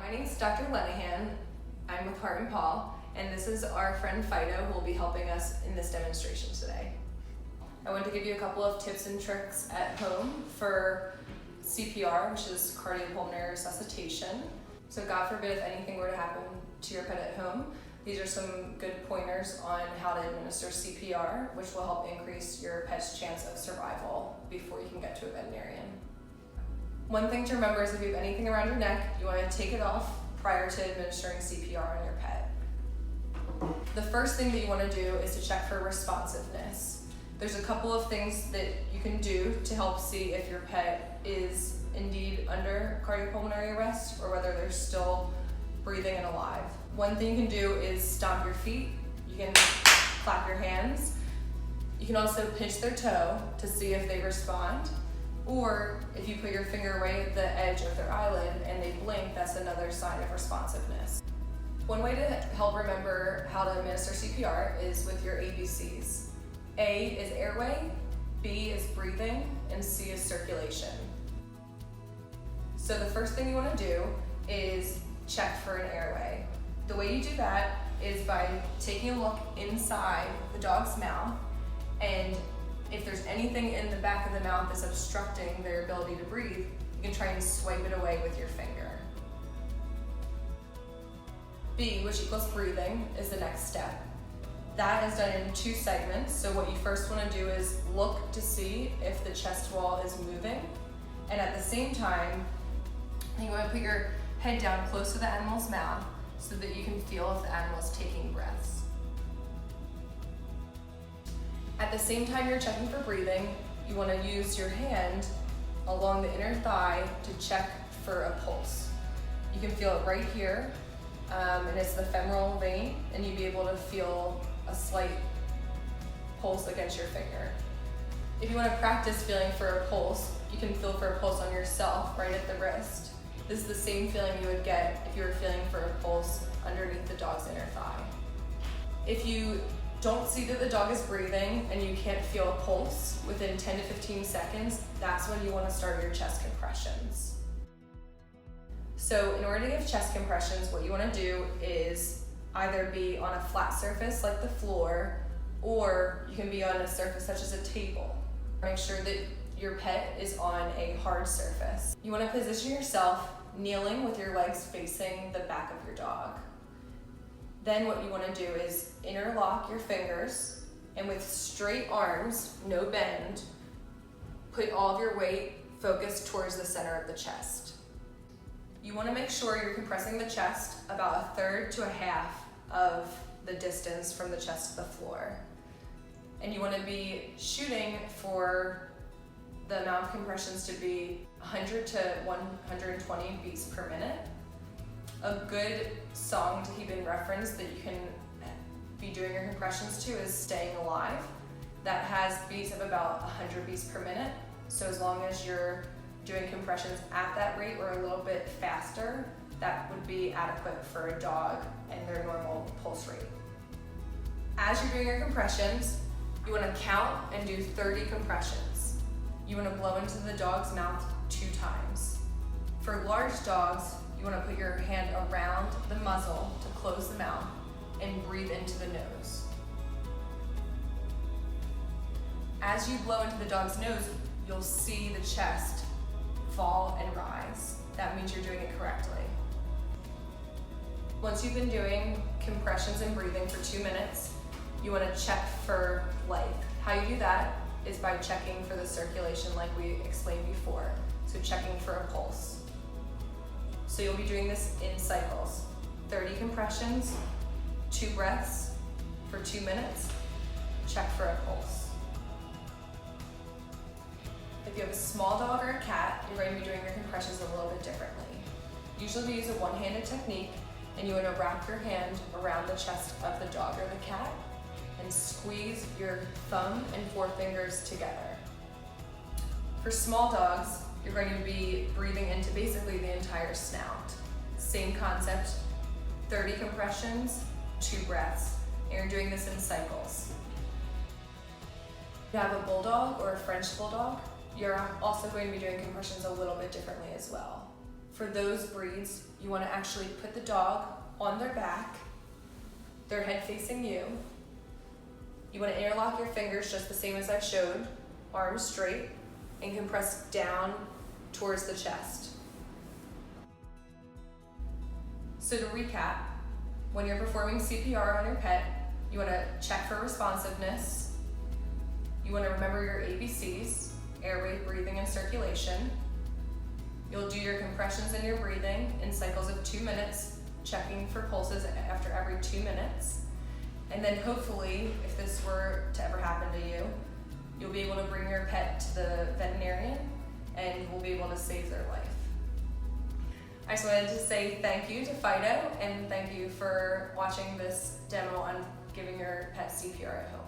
My name is Dr. Lenahen. I'm with Heart and Paw, and this is our friend Fido who will be helping us in this demonstration today. I want to give you a couple of tips and tricks at home for CPR, which is cardiopulmonary resuscitation. So God forbid if anything were to happen to your pet at home, these are some good pointers on how to administer CPR, which will help increase your pet's chance of survival before you can get to a veterinarian. One thing to remember is if you have anything around your neck, you want to take it off prior to administering CPR on your pet. The first thing that you want to do is to check for responsiveness. There's a couple of things that you can do to help see if your pet is indeed under cardiopulmonary arrest or whether they're still breathing and alive. One thing you can do is stomp your feet. You can clap your hands. You can also pinch their toe to see if they respond. Or if you put your finger right at the edge of their eyelid and they blink, that's another sign of responsiveness. One way to help remember how to administer CPR is with your ABCs. A is airway, B is breathing, and C is circulation. So the first thing you want to do is check for an airway. The way you do that is by taking a look inside the dog's mouth, and if there's anything in the back of the mouth that's obstructing their ability to breathe, you can try and swipe it away with your finger. B, which equals breathing, is the next step. That is done in 2 segments. So what you first want to do is look to see if the chest wall is moving. And at the same time, you want to put your head down close to the animal's mouth so that you can feel if the animal is taking breaths. At the same time you're checking for breathing, you want to use your hand along the inner thigh to check for a pulse. You can feel it right here, and it's the femoral vein, and you'll be able to feel a slight pulse against your finger. If you want to practice feeling for a pulse, you can feel for a pulse on yourself right at the wrist. This is the same feeling you would get if you were feeling for a pulse underneath the dog's inner thigh. If you don't see that the dog is breathing and you can't feel a pulse within 10 to 15 seconds, that's when you want to start your chest compressions. So in order to give chest compressions, what you want to do is either be on a flat surface like the floor, or you can be on a surface such as a table. Make sure that your pet is on a hard surface. You want to position yourself kneeling with your legs facing the back of your dog. Then what you want to do is interlock your fingers, and with straight arms, no bend, put all of your weight focused towards the center of the chest. You want to make sure you're compressing the chest about 1/3 to 1/2 of the distance from the chest to the floor. And you want to be shooting for the amount of compressions to be 100 to 120 beats per minute. A good song to keep in reference that you can be doing your compressions to is Staying Alive. That has beats of about 100 beats per minute. So as long as you're doing compressions at that rate or a little bit faster, that would be adequate for a dog and their normal pulse rate. As you're doing your compressions, you want to count and do 30 compressions. You want to blow into the dog's mouth 2 times. For large dogs, you want to put your hand around the muzzle to close the mouth and breathe into the nose. As you blow into the dog's nose, you'll see the chest fall and rise. That means you're doing it correctly. Once you've been doing compressions and breathing for 2 minutes, you want to check for life. How you do that is by checking for the circulation like we explained before. So checking for a pulse. So you'll be doing this in cycles. 30 compressions, 2 breaths for 2 minutes, check for a pulse. If you have a small dog or a cat, you're going to be doing your compressions a little bit differently. Usually we use a one-handed technique, and you want to wrap your hand around the chest of the dog or the cat and squeeze your thumb and forefingers together. For small dogs, you're going to be breathing into basically the entire snout. Same concept, 30 compressions, 2 breaths, and you're doing this in cycles. If you have a bulldog or a French bulldog, you're also going to be doing compressions a little bit differently as well. For those breeds, you want to actually put the dog on their back, their head facing you. You want to interlock your fingers just the same as I showed, arms straight, and compress down towards the chest. So to recap, when you're performing CPR on your pet, you want to check for responsiveness. You want to remember your ABCs, airway, breathing, and circulation. You'll do your compressions and your breathing in cycles of 2 minutes, checking for pulses after every 2 minutes. And then hopefully, if this were to ever happen to you, you'll be able to bring your pet to the veterinarian and we'll be able to save their life. I just wanted to say thank you to Fido and thank you for watching this demo on giving your pet CPR at home.